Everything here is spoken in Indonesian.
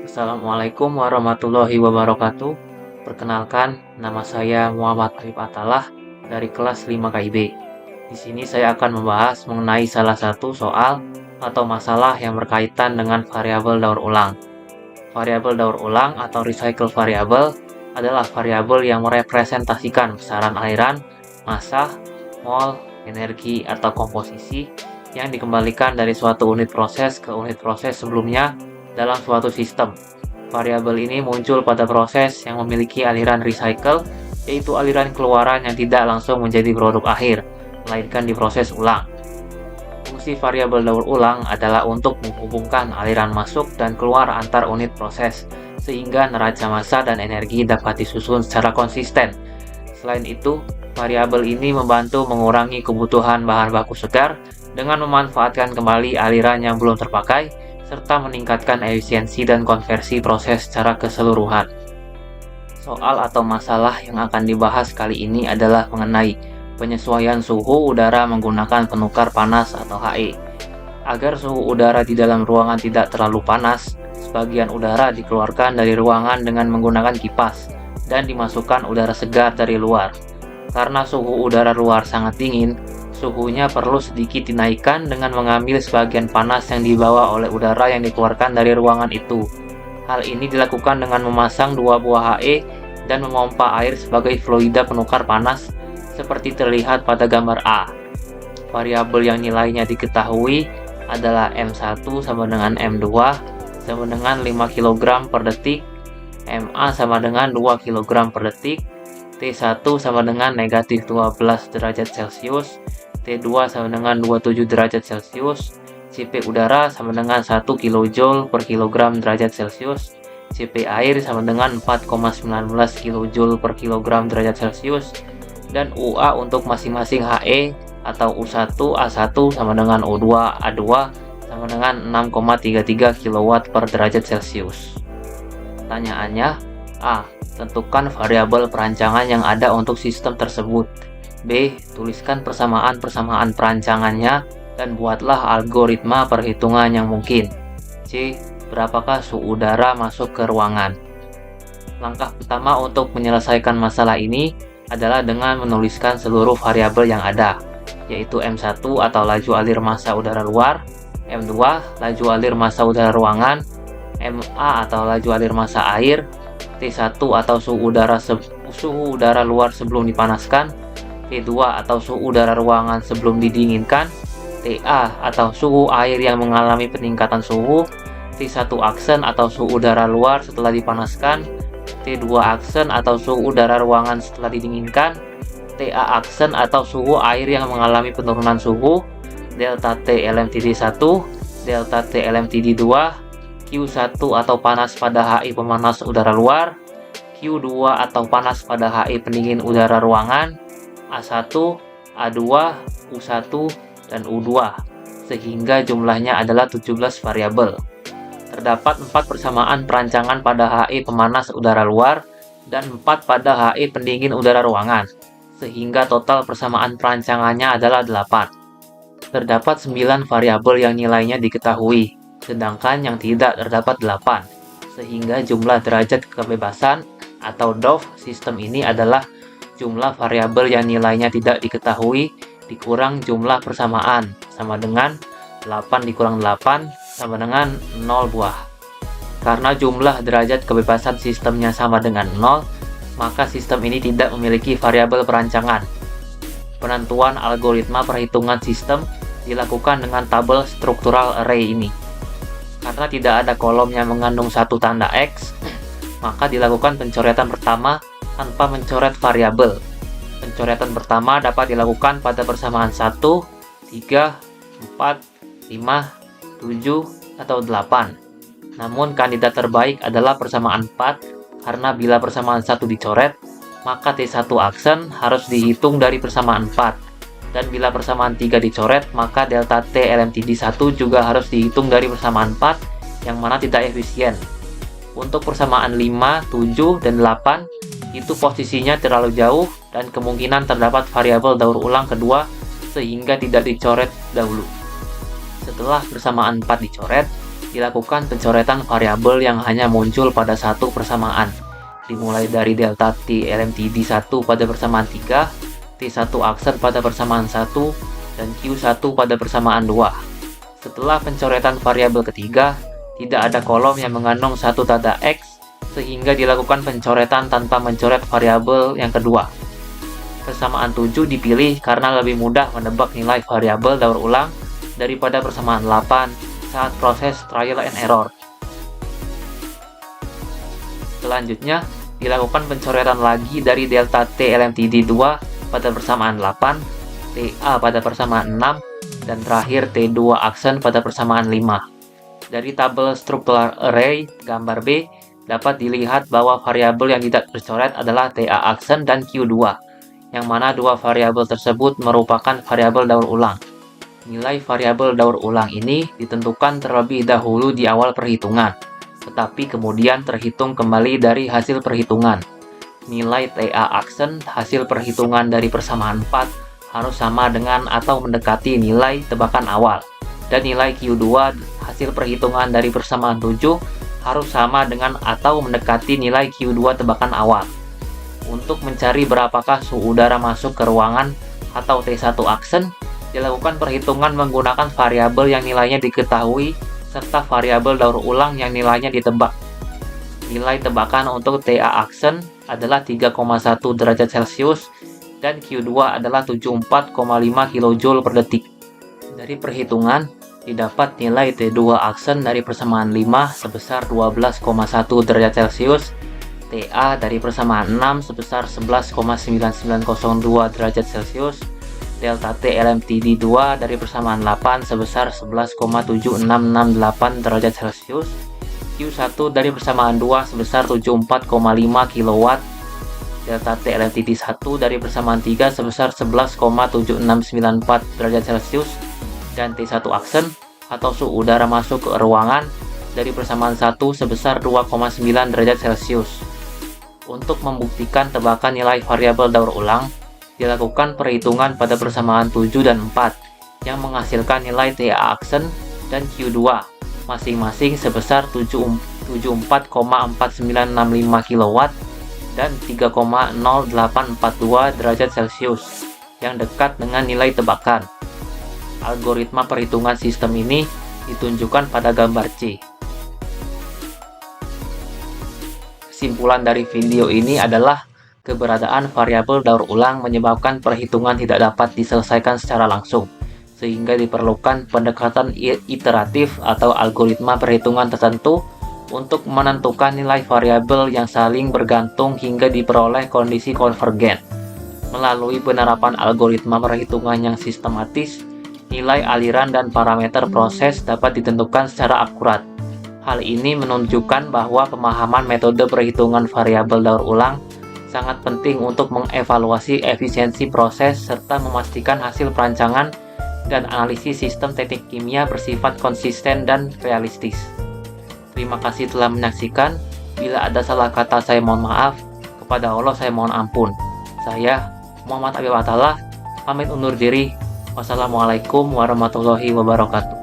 Assalamualaikum warahmatullahi wabarakatuh. Perkenalkan, nama saya Muhammad Arif Atalah dari kelas 5 KIB. Di sini saya akan membahas mengenai salah satu soal atau masalah yang berkaitan dengan variabel daur ulang. Variabel daur ulang atau recycle variable adalah variabel yang merepresentasikan besaran aliran, massa, mol, energi, atau komposisi yang dikembalikan dari suatu unit proses ke unit proses sebelumnya dalam suatu sistem. Variabel ini muncul pada proses yang memiliki aliran recycle, yaitu aliran keluaran yang tidak langsung menjadi produk akhir, melainkan diproses ulang. Fungsi variabel daur ulang adalah untuk menghubungkan aliran masuk dan keluar antar unit proses, sehingga neraca massa dan energi dapat disusun secara konsisten. Selain itu, variabel ini membantu mengurangi kebutuhan bahan baku segar dengan memanfaatkan kembali aliran yang belum terpakai, serta meningkatkan efisiensi dan konversi proses secara keseluruhan. Soal atau masalah yang akan dibahas kali ini adalah mengenai penyesuaian suhu udara menggunakan penukar panas atau HE. Agar suhu udara di dalam ruangan tidak terlalu panas, sebagian udara dikeluarkan dari ruangan dengan menggunakan kipas dan dimasukkan udara segar dari luar. Karena suhu udara luar sangat dingin, suhunya perlu sedikit dinaikkan dengan mengambil sebagian panas yang dibawa oleh udara yang dikeluarkan dari ruangan itu. Hal ini dilakukan dengan memasang dua buah HE dan memompa air sebagai fluida penukar panas seperti terlihat pada gambar A. Variabel yang nilainya diketahui adalah M1 sama dengan M2 sama dengan 5 kg per detik, MA sama dengan 2 kg per detik, T1 sama dengan negatif 12 derajat Celcius, T2 sama dengan 27 derajat Celcius, Cp udara sama dengan 1 kJ per kilogram derajat Celcius, Cp air sama dengan 4,19 kJ per kilogram derajat Celcius, dan UA untuk masing-masing HE atau U1 A1 sama dengan U2 A2 sama dengan 6,33 kW per derajat Celcius. Pertanyaannya, A. Tentukan variabel perancangan yang ada untuk sistem tersebut. B. Tuliskan persamaan-persamaan perancangannya dan buatlah algoritma perhitungan yang mungkin. C. Berapakah suhu udara masuk ke ruangan? Langkah pertama untuk menyelesaikan masalah ini adalah dengan menuliskan seluruh variabel yang ada, yaitu M1 atau laju alir massa udara luar, M2 laju alir massa udara ruangan, MA atau laju alir massa air, T1 atau suhu udara luar sebelum dipanaskan, T2 atau suhu udara ruangan sebelum didinginkan, TA atau suhu air yang mengalami peningkatan suhu, T1 aksen atau suhu udara luar setelah dipanaskan, T2 aksen atau suhu udara ruangan setelah didinginkan, TA aksen atau suhu air yang mengalami penurunan suhu, delta T LMTD1, delta T LMTD2, Q1 atau panas pada HI pemanas udara luar, Q2 atau panas pada HI pendingin udara ruangan, A1, A2, U1, dan U2, sehingga jumlahnya adalah 17 variabel. Terdapat 4 persamaan perancangan pada HI pemanas udara luar dan 4 pada HI pendingin udara ruangan, sehingga total persamaan perancangannya adalah 8. Terdapat 9 variabel yang nilainya diketahui, sedangkan yang tidak terdapat 8, sehingga jumlah derajat kebebasan atau DOF sistem ini adalah jumlah variabel yang nilainya tidak diketahui dikurang jumlah persamaan, sama dengan 8 dikurang 8 sama dengan 0 buah. Karena jumlah derajat kebebasan sistemnya sama dengan 0, maka sistem ini tidak memiliki variabel perancangan. Penentuan algoritma perhitungan sistem dilakukan dengan tabel struktural array ini. Karena tidak ada kolom yang mengandung satu tanda X, maka dilakukan pencoretan pertama tanpa mencoret variabel. Pencoretan pertama dapat dilakukan pada persamaan 1, 3, 4, 5, 7, atau 8. Namun kandidat terbaik adalah persamaan 4, karena bila persamaan 1 dicoret, maka T1 aksen harus dihitung dari persamaan 4. Dan bila persamaan 3 dicoret, maka delta T LMTD1 juga harus dihitung dari persamaan 4, yang mana tidak efisien. Untuk persamaan 5, 7, dan 8, itu posisinya terlalu jauh dan kemungkinan terdapat variabel daur ulang kedua sehingga tidak dicoret dahulu. Setelah persamaan 4 dicoret, dilakukan pencoretan variabel yang hanya muncul pada satu persamaan, dimulai dari delta T LMTD 1 pada persamaan 3, T1 aksen pada persamaan 1, dan Q1 pada persamaan 2. Setelah pencoretan variabel ketiga, tidak ada kolom yang mengandung satu tanda X, sehingga dilakukan pencoretan tanpa mencoret variabel yang kedua. Persamaan 7 dipilih karena lebih mudah menebak nilai variabel daur ulang daripada persamaan 8 saat proses trial and error. Selanjutnya, dilakukan pencoretan lagi dari delta T LMTD 2 pada persamaan 8, TA pada persamaan 6, dan terakhir T2 aksen pada persamaan 5. Dari tabel struktural array gambar B, dapat dilihat bahwa variabel yang tidak tercoret adalah TA aksen dan Q2, yang mana dua variabel tersebut merupakan variabel daur ulang. Nilai variabel daur ulang ini ditentukan terlebih dahulu di awal perhitungan, tetapi kemudian terhitung kembali dari hasil perhitungan. Nilai TA aksen hasil perhitungan dari persamaan 4 harus sama dengan atau mendekati nilai tebakan awal, dan nilai Q2 hasil perhitungan dari persamaan 7 harus sama dengan atau mendekati nilai Q2 tebakan awal. Untuk mencari berapakah suhu udara masuk ke ruangan atau T1 aksen, dilakukan perhitungan menggunakan variabel yang nilainya diketahui serta variabel daur ulang yang nilainya ditebak. Nilai tebakan untuk TA aksen adalah 3,1 derajat Celcius dan Q2 adalah 74,5 kJ per detik. Dari perhitungan, didapat nilai T2 aksen dari persamaan 5 sebesar 12,1 derajat Celcius, TA dari persamaan 6 sebesar 11,9902 derajat Celcius, delta T LMTD 2 dari persamaan 8 sebesar 11,7668 derajat Celcius, Q1 dari persamaan 2 sebesar 74,5 kW, delta T LMTD 1 dari persamaan 3 sebesar 11,7694 derajat Celcius, dan T1 aksen atau suhu udara masuk ke ruangan dari persamaan 1 sebesar 2,9 derajat Celcius. Untuk membuktikan tebakan nilai variabel daur ulang, dilakukan perhitungan pada persamaan 7 dan 4 yang menghasilkan nilai TA aksen dan Q2 masing-masing sebesar 74,4965 kW dan 3,0842 derajat Celcius yang dekat dengan nilai tebakan. Algoritma perhitungan sistem ini ditunjukkan pada gambar C. Kesimpulan dari video ini adalah keberadaan variabel daur ulang menyebabkan perhitungan tidak dapat diselesaikan secara langsung, sehingga diperlukan pendekatan iteratif atau algoritma perhitungan tertentu untuk menentukan nilai variabel yang saling bergantung hingga diperoleh kondisi konvergen. Melalui penerapan algoritma perhitungan yang sistematis, nilai aliran dan parameter proses dapat ditentukan secara akurat. Hal ini menunjukkan bahwa pemahaman metode perhitungan variabel daur ulang sangat penting untuk mengevaluasi efisiensi proses serta memastikan hasil perancangan dan analisis sistem teknik kimia bersifat konsisten dan realistis. Terima kasih telah menyaksikan. Bila ada salah kata saya mohon maaf, kepada Allah saya mohon ampun. Saya, Muhammad Habib Atallah, pamit undur diri. Wassalamualaikum warahmatullahi wabarakatuh.